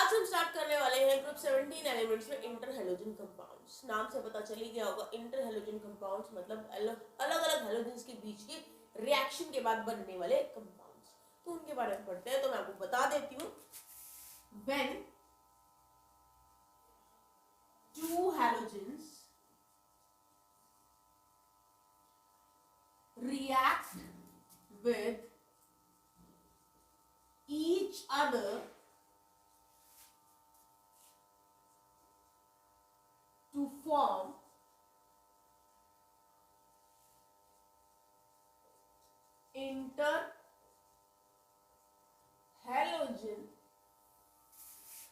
आज हम स्टार्ट करने वाले हैं ग्रुप 17 एलिमेंट्स में इंटर हैलोजन कंपाउंड्स। नाम से पता चल ही गया होगा, इंटर हैलोजन कंपाउंड्स मतलब अलग अलग हैलोजन्स के बीच के रिएक्शन के बाद बनने वाले कंपाउंड्स। तो उनके बारे में पढ़ते हैं। तो मैं आपको बता देती हूँ, when two halogens react with each other to form interhalogen,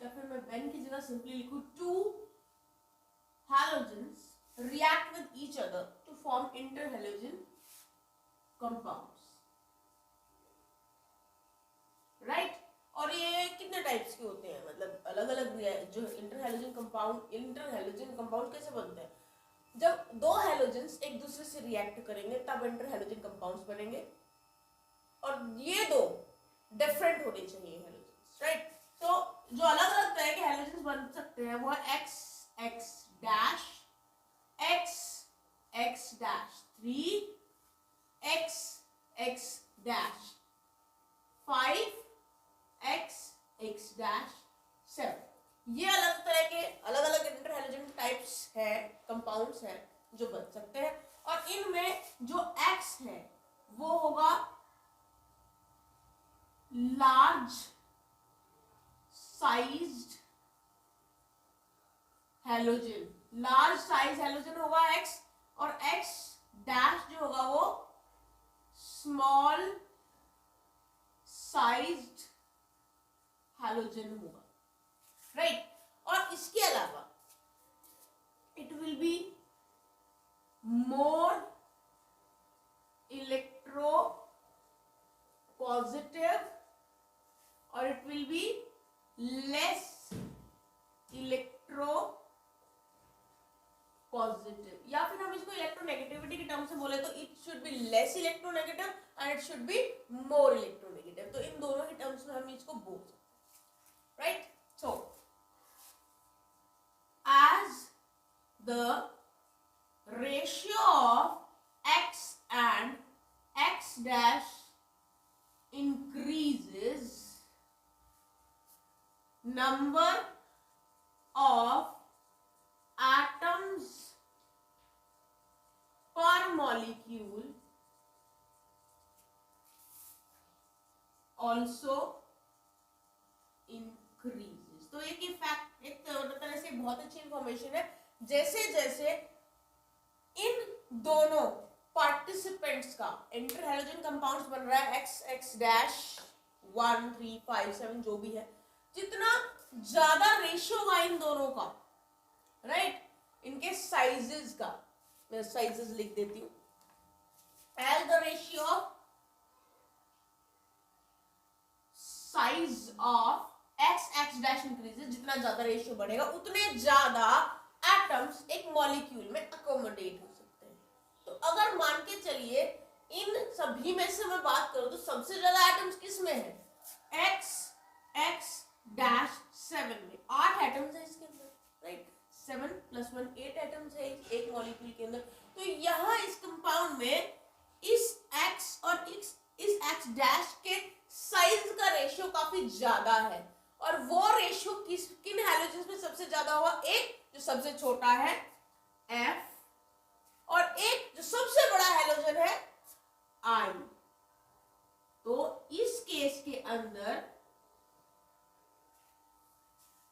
या फिर मैं when की जगह सिंपली लिखूं, two halogens react with each other to form interhalogen compounds, right. और ये कितने टाइप्स के होते हैं, मतलब अलग अलग जो इंटरहैलोजन कंपाउंड कैसे बनते हैं? जब दो हैलोजेंस एक दूसरे से रिएक्ट करेंगे तब इंटरहैलोजन कंपाउंड्स बनेंगे, और ये दो डिफरेंट होने चाहिए हैलोजेंस, राइट। तो जो अलग अलग तरह के हैलोजेंस बन सकते हैं वो है x X dash, x X dash 3, x x dash 5, x x dash 7। ये अलग तरह के अलग अलग इंटरहैलोजन टाइप्स है, कंपाउंड्स हैं जो बन सकते हैं। और इनमें जो x है वो होगा large sized halogen, large size halogen होगा x, और x डैश जो होगा वो स्मॉल साइज्ड हैलोजन होगा, राइट। और इसके अलावा it will be more electro positive और it will be less electro positive, या फिर हम इसको इलेक्ट्रोनेगेटिविटी के टर्म से बोले तो it should be less electronegative and it should be more electronegative. तो इन दोनों के टर्म्स में हम इसको बोल सकते हैं, right. So as the ratio of x and x dash increases, number of atoms per molecule also increases। तो एक फैक्ट, एक तरह से बहुत अच्छी इंफॉर्मेशन है। जैसे जैसे इन दोनों पार्टिसिपेंट्स का इंटरहैलोजन कंपाउंड्स बन रहा है x x डैश 1 3 5 7 जो भी है, जितना ज्यादा रेशियो होगा इन दोनों का, राइट, इनके साइजेस का, मैं साइजेस लिख देती हूं, as the ratio of size of X X dash increases, जितना ज्यादा रेशियो बढ़ेगा उतने ज्यादा एटम्स एक मॉलिक्यूल में अकोमोडेट हो सकते हैं। तो अगर मान के चलिए इन सभी में से मैं बात करूं तो सबसे ज्यादा एटम्स किस में है? एक्स एक्स डैश 7 में 8 एटम्स है इसके अंदर, राइट। 7 + 1 8 एटम्स है एक मॉलिक्यूल के अंदर। तो यहाँ इस कंपाउंड में इस x और इस x डैश के साइज का रेशियो काफी ज्यादा है, और वो रेशियो किन हैलोजेंस में सबसे ज्यादा हुआ? एक जो सबसे छोटा है F, और एक जो सबसे बड़ा हैलोजन है I। तो इस केस के अंदर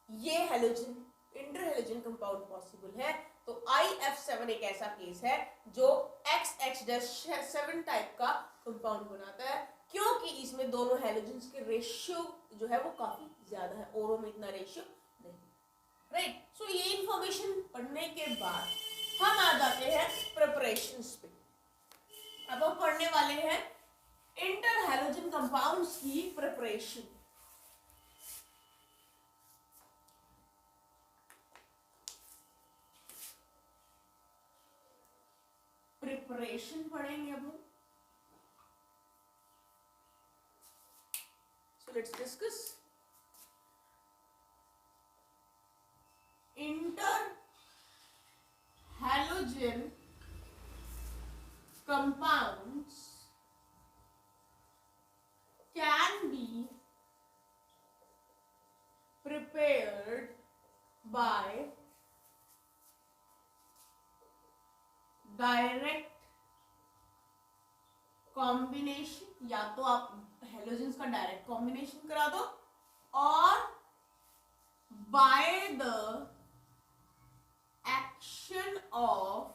ये हैलोजन इंटरहैलोजन कंपाउंड पॉसिबल है। तो IF7 एक ऐसा केस है जो XX-7 टाइप का कंपाउंड बनाता है, क्योंकि इसमें दोनों हैलोजेंस के रेशियो जो है वो काफी ज्यादा है, औरों में इतना रेशियो नहीं, राइट। सो ये इंफॉर्मेशन पढ़ने के बाद हम आ जाते हैं प्रिपरेशंस पे। अब हम पढ़ने वाले हैं इंटरहैलोजन कंपाउंड्स की प्रिपरेशन। प्रिपरेशन पढ़ेंगे अब हम। So let's discuss. By direct combination, या तो आप हेलोजेंस का डायरेक्ट कॉम्बिनेशन करा दो, और by the action of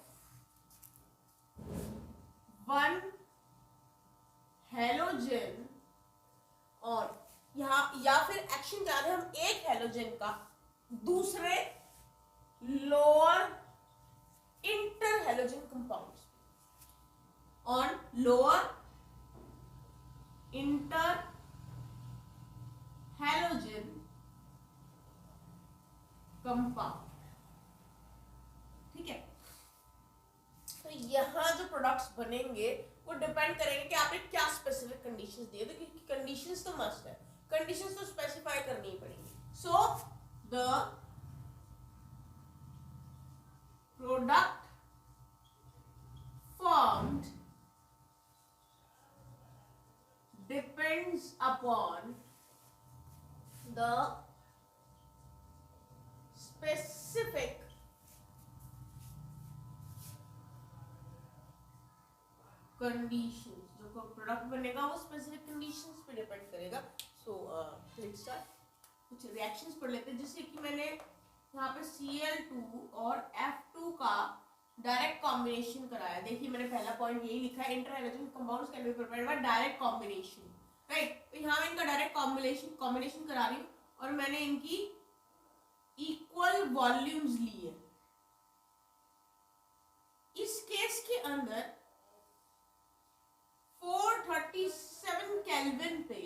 one halogen, और यहाँ या फिर एक्शन जा रहे हैं हम एक हेलोजन का दूसरे lower inter halogen compounds on lower inter halogen compound. ठीक है, तो यहां जो प्रोडक्ट्स बनेंगे वो डिपेंड करेंगे कि आपने क्या स्पेसिफिक कंडीशंस दिए, तो क्योंकि कंडीशंस तो मस्ट है, कंडीशंस तो स्पेसिफाई करनी ही पड़ेगी। So the product formed depends upon the specific conditions, जो प्रोडक्ट बनेगा वो स्पेसिफिक कंडीशंस पे डिपेंड करेगा। सो लेट्स स्टार्ट, कुछ रिएक्शंस पढ़ लेते हैं, जैसे कि मैंने यहाँ पे Cl2 और F2 का डायरेक्ट कॉम्बिनेशन कराया। देखिए मैंने पहला पॉइंट यही लिखा है, inter halogen compounds can be prepared by direct combination, right. तो यहाँ मैं इनका डायरेक्ट कॉम्बिनेशन करा रही हूँ और मैंने इनकी इक्वल वॉल्यूम्स ली है। इस केस के अंदर 437 केल्विन पे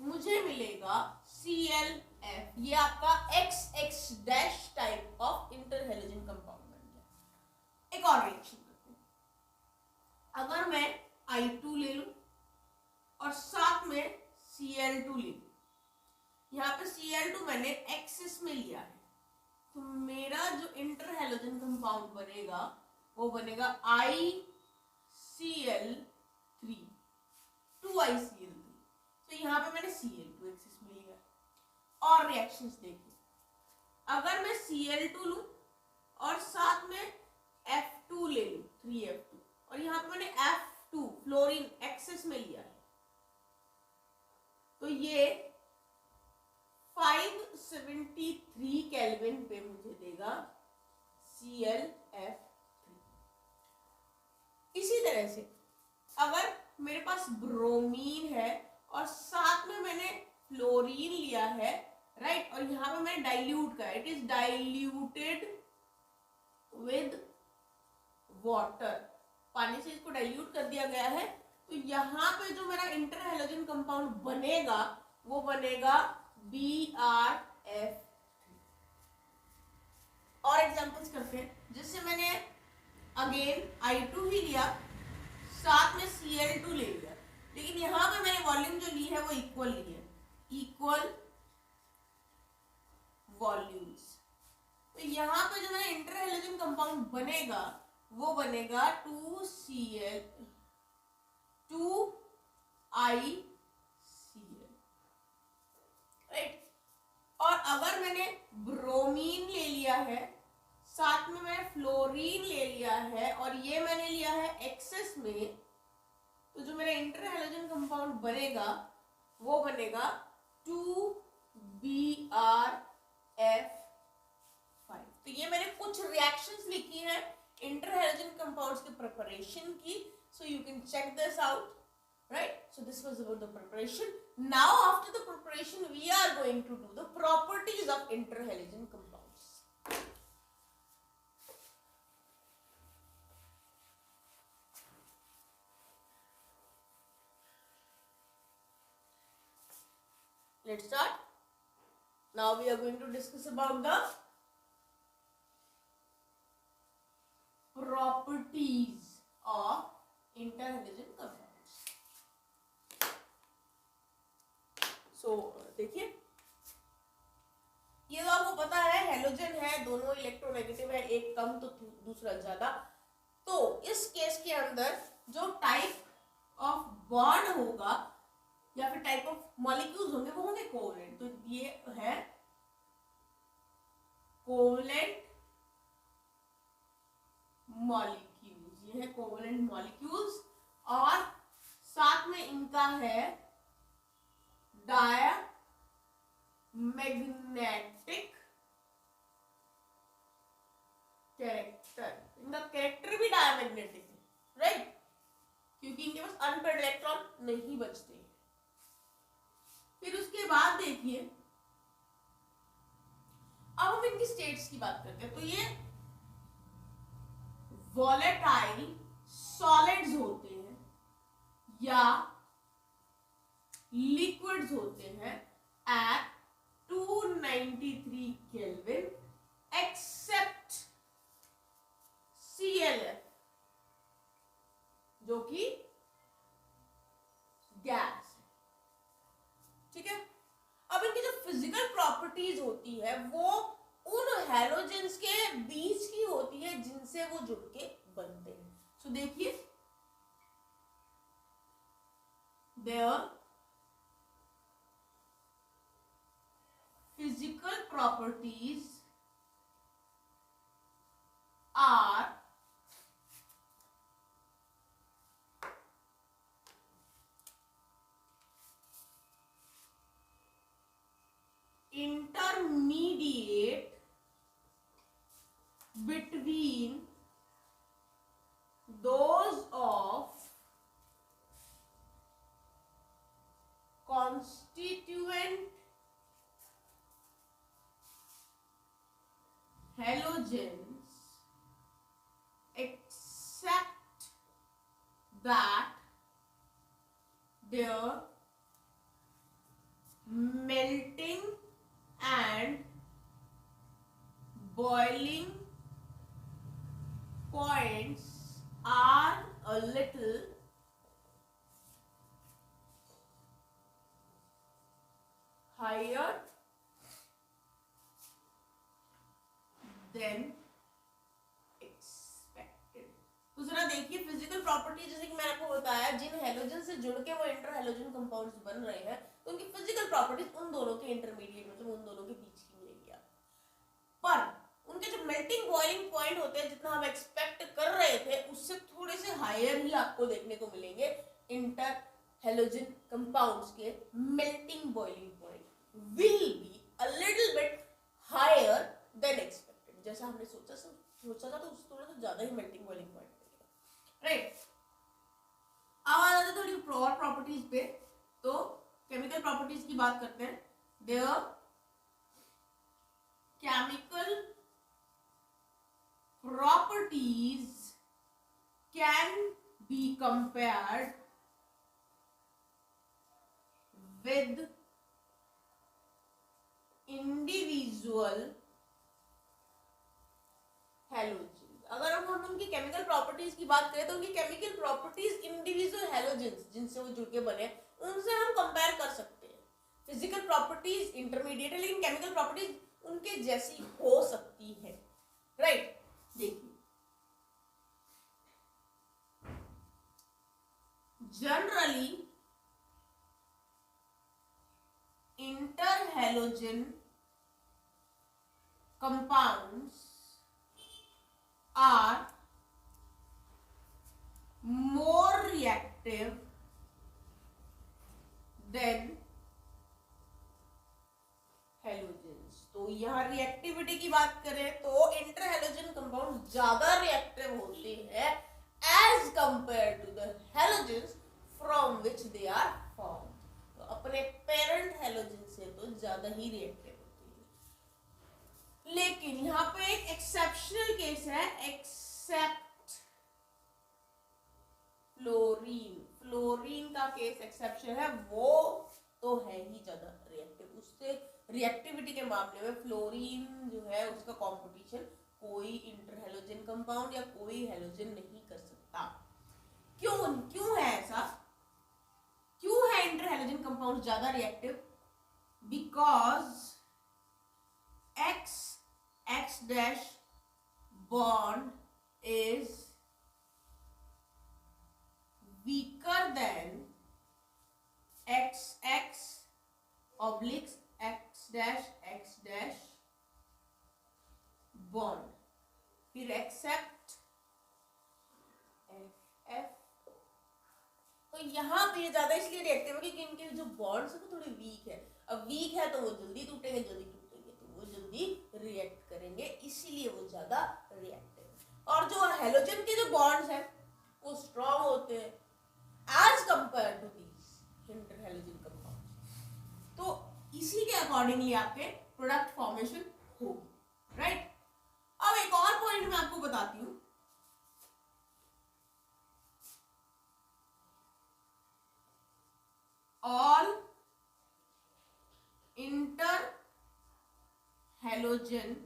मुझे मिलेगा ClF, ये आपका XX dash type of inter halogen compound बन गया। एक और रिएक्शन करते हैं, अगर मैं I2 ले लूं और साथ में Cl2 ले लूं, यहाँ पे Cl2 मैंने एक्सिस में लिया है, तो मेरा जो इंटर हेलोजन कंपाउंड बनेगा वो बनेगा ICl3 2ICl3। तो यहाँ पे मैंने Cl2 एक्सिस में लिया। और रिएक्शंस देखिए, अगर मैं Cl2 लूं और साथ में F2 ले लूं 3F2, और यहाँ पे मैंने F2 फ्लोरीन एक्सिस में लिया है, तो ये 573 केल्विन पे मुझे देगा ClF3। इसी तरह से अगर मेरे पास ब्रोमीन है और साथ में मैंने फ्लोरीन लिया है, राइट, और यहाँ पे मैंने डाइल्यूट का, it is diluted with water, पानी से इसको डाइल्यूट कर दिया गया है, तो यहाँ पे जो मेरा इंटर हेलोजन कंपाउंड बनेगा वो बनेगा BrF। और एग्जांपल्स करते हैं, जिससे मैंने अगेन I2 ही लिया, साथ में Cl2 ले लिया, लेकिन यहाँ पे मैंने वॉल्यूम जो ली है वो इक्वल ली है, इक्वल वॉल्यूम्स। तो यहाँ पे जो मेरा इंटर हेलोजन कंपाउंड बनेगा वो बनेगा 2ICl, राइट। और अगर मैंने ब्रोमीन ले लिया है, साथ में मैंने फ्लोरीन ले लिया है, और ये मैंने लिया है एक्सेस में, तो जो मेरा इंटर हेलोजन कंपाउंड बनेगा वो बनेगा 2BrF5। तो ये मैंने कुछ रिएक्शंस लिखी हैं इंटर हेलोजन कंपाउंड्स के प्रिपरेशन की, so you can check this out, right? So this was about the preparation. Now after the preparation we are going to do the properties of interhalogen compounds. Let's start. Now we are going to discuss about the properties of interhalogen compounds. देखिए ये तो आपको पता है, halogen है, दोनों electronegative है, एक कम तो दूसरा ज्यादा। तो इस केस के अंदर जो टाइप ऑफ बॉन्ड होगा या फिर टाइप ऑफ मॉलिक्यूल्स होंगे वो होंगे कोवेलेंट। तो ये है कोवलेंट मॉलिक्यूल्स, ये है कोवलेंट मॉलिक्यूल्स, और साथ में इनका है डायमैग्नेटिक कैरेक्टर, इनका कैरेक्टर भी डायमैग्नेटिक है, राइट, क्योंकि इनके पास अनपेयर्ड इलेक्ट्रॉन नहीं बचते। फिर उसके बाद देखिए, अब हम इनकी स्टेट्स की बात करते हैं। तो ये वॉलेटाइल सॉलिड्स होते हैं या लिक्विड्स होते हैं एट 293 केल्विन एक्सेप्ट ClF, जो कि गैस है, ठीक है। अब इनकी जो फिजिकल प्रॉपर्टीज होती है वो उन हैलोजेंस के बीच की होती है जिनसे वो जुड़ के बनते हैं। सो देखिए, their physical properties are intermediate between those of constituent halogens except that their melting and boiling points are a little higher than expected। तो जरा देखिए, फिजिकल प्रॉपर्टी जैसे कि मैंने आपको बताया, जिन हैलोजन से जुड़ के वो इंटर हैलोजन कंपाउंड्स बन रहे हैं, तो उनकी फिजिकल प्रॉपर्टीज उन दोनों के इंटरमीडिएट, मतलब उन दोनों के बीच की मिलेगी आप। पर उनके जो मेल्टिंग बॉइलिंग पॉइंट होते हैं, जितना हम एक्सपेक्ट कर रहे थे उससे थोड़े से हायर ही आपको देखने को मिलेंगे। इंटर हैलोजन कंपाउंड्स के melting boiling point will be a little bit higher than expected. जैसा हमने सोचा था तो उससे थोड़ा सा ज्यादा ही मेल्टिंग बॉइलिंग पॉइंट मिलेगा, राइट। अब आ जाते थोड़ी और प्रॉपर्टीज पे। तो केमिकल प्रॉपर्टीज की बात करते हैं। There chemical properties can be compared with individual halogen. अगर हम उनकी केमिकल प्रॉपर्टीज की बात करें तो उनकी केमिकल प्रॉपर्टीज इंडिविजुअल हैलोजेंस जिनसे वो जुड़ के बने उनसे हम कंपेयर कर सकते हैं। फिजिकल प्रॉपर्टीज इंटरमीडिएट है, लेकिन केमिकल प्रॉपर्टीज उनके जैसी हो सकती है, राइट। देखिए, generally interhalogen compounds are more reactive than halogens। तो यहाँ रिएक्टिविटी की बात करें तो इंटरहैलोजन कंपाउंड ज्यादा रिएक्टिव होते हैं as compare to the halogens from which they are form. तो अपने पेरेंट हैलोजन से तो ज्यादा ही रिएक्टिव होती है। लेकिन यहाँ पे एक एक्सेप्शनल केस है, एक्सेप्ट फ्लोरीन। फ्लोरीन का केस एक्सेप्शन है, वो तो है ही ज्यादा रिएक्टिव। उससे रिएक्टिविटी के मामले में फ्लोरीन जो है उसका कंपटीशन कोई इंटरहैलोजन कंपाउंड या कोई हैलोजन नहीं कर सकता। क्यों है ऐसा? क्यों है इंटरहैलोजन कंपाउंड ज्यादा reactive? Because X dash bond is weaker than XX obliques X dash bond, फिर एक्सेप्ट एफ। तो यहाँ पे ज्यादा इसलिए रिएक्टिव है क्योंकि इनके जो बॉन्ड्स है वो थोड़े वीक है। अब वीक है तो वो जल्दी टूटेंगे, जल्दी टूटेंगे तो वो जल्दी रिएक्ट करेंगे, इसीलिए वो ज्यादा रिएक्टिव है। और जो हेलोजन के जो बॉन्ड्स हैं वो स्ट्रॉन्ग होते हैं as compare to these interhalogen compounds. तो इसी के अकॉर्डिंगली आपके प्रोडक्ट फॉर्मेशन होगी, राइट। अब एक और पॉइंट मैं आपको बताती हूँ, all interhalogen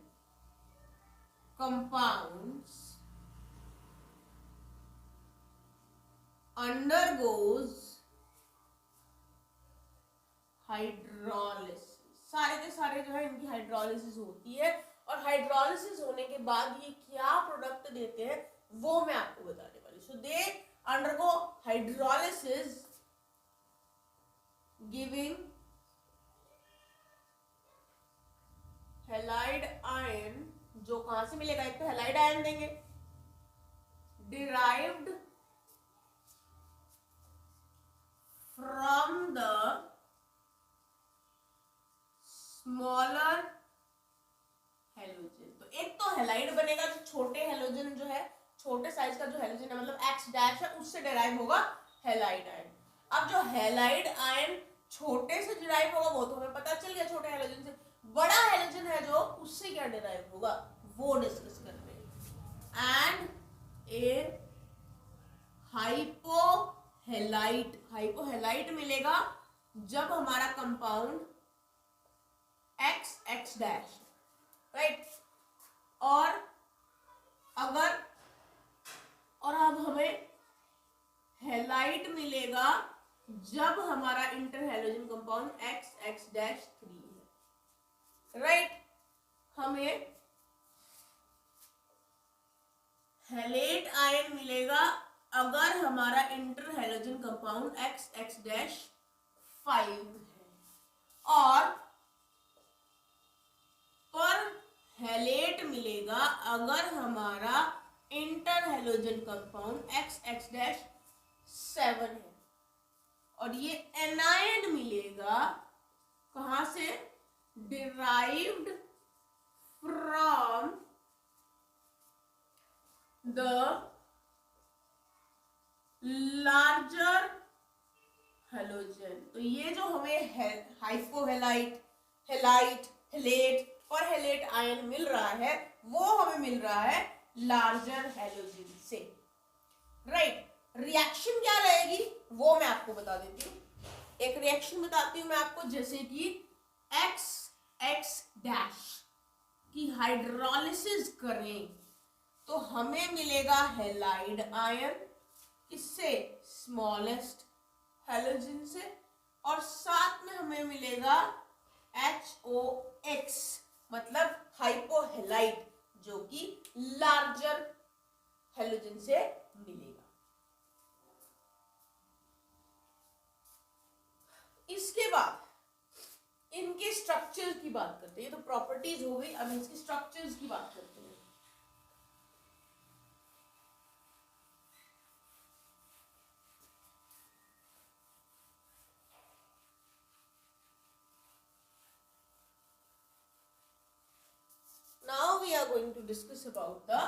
compounds undergoes hydrolysis. सारे के सारे जो है इनकी हाइड्रोलिसिस होती है, और हाइड्रोलिसिस होने के बाद ये क्या प्रोडक्ट देते हैं वो मैं आपको बताने वाली। So they undergo hydrolysis giving halide ion, जो कहां से मिलेगा, एक तो हैलाइड आयन देंगे derived from the smaller halogen. तो एक तो हैलाइड बनेगा जो छोटे हेलोजन जो है, छोटे साइज का जो हेलोजन है मतलब X डैश है, उससे डिराइव होगा हैलाइड आयन। अब जो हैलाइड आयन छोटे से डिराइव होगा वो तो हमें पता चल गया, छोटे हेलोजन से। बड़ा हेलोजन है जो, उससे क्या डिराइव होगा वो डिस्कस करते हैं। एंड ए हाइपोहेलाइट, हाइपोहेलाइट मिलेगा जब हमारा कंपाउंड X डैश, राइट। और अगर, और अब हमें हेलाइट मिलेगा जब हमारा इंटरहेलोजन कंपाउंड X डैश 3 है, राइट। हमें हेलेट आयन मिलेगा अगर हमारा इंटरहेलोजन कंपाउंड X डैश 5 है, और पर हेलेट मिलेगा अगर हमारा इंटरहेलोजन कंपाउंड X डैश 7 है। और ये एनायन मिलेगा कहां से, derived from the larger halogen. तो ये जो हमें हाइपोहेलाइट, हेलाइट, हेलेट और हेलेट आयन मिल रहा है वो हमें मिल रहा है लार्जर हेलोजन से, राइट। रिएक्शन क्या रहेगी वो मैं आपको बता देती हूँ। एक रिएक्शन बताती हूँ मैं आपको, जैसे कि X डैश की हाइड्रोलिसिस करें तो हमें मिलेगा हैलाइड आयन, इससे स्मॉलेस्ट हेलोजन से, और साथ में हमें मिलेगा HOX मतलब हाइपोहेलाइट जो कि लार्जर हेलोजन से मिलेगा। इसके बाद इनके स्ट्रक्चर्स की बात करते हैं। ये तो प्रॉपर्टीज हो गई, अब इसके स्ट्रक्चर्स की बात करते हैं। Now we are going to discuss about the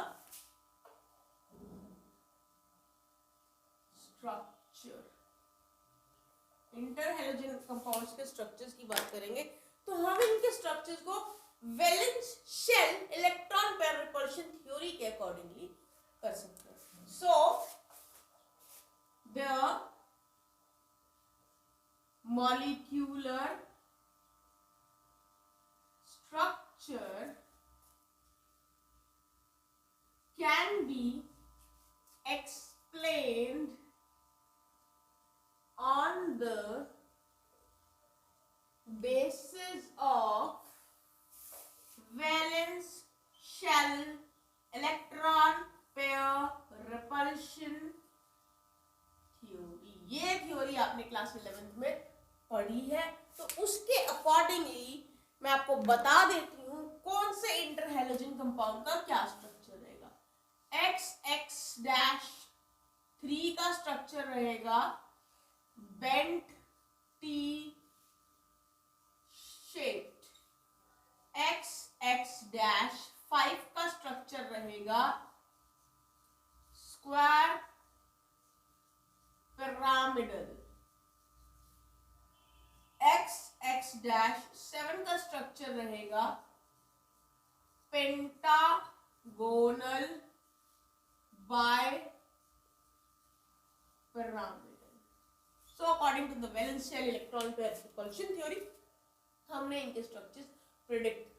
structure. Interhalogen compounds के स्ट्रक्चर्स की बात करेंगे तो हम इनके स्ट्रक्चर्स को valence shell electron pair repulsion theory के अकॉर्डिंगली कर सकते हैं। So the molecular structure can be explained on the basis of valence shell electron pair repulsion theory। ये थ्योरी आपने क्लास 11th में पढ़ी है, तो उसके अकॉर्डिंगली मैं आपको बता देती हूँ कौन से इंटरहैलोजन कंपाउंड का क्या स्ट्रक्चर रहेगा? XX-3 का स्ट्रक्चर रहेगा बेंट टी शेप्ड। XX-5 का स्ट्रक्चर रहेगा स्क्वायर पिरामिडल। XX-7 का स्ट्रक्चर रहेगा pentagonal bipyramidal. So according to the valence shell electron pair repulsion theory हमने इनके स्ट्रक्चर्स प्रिडिक्ट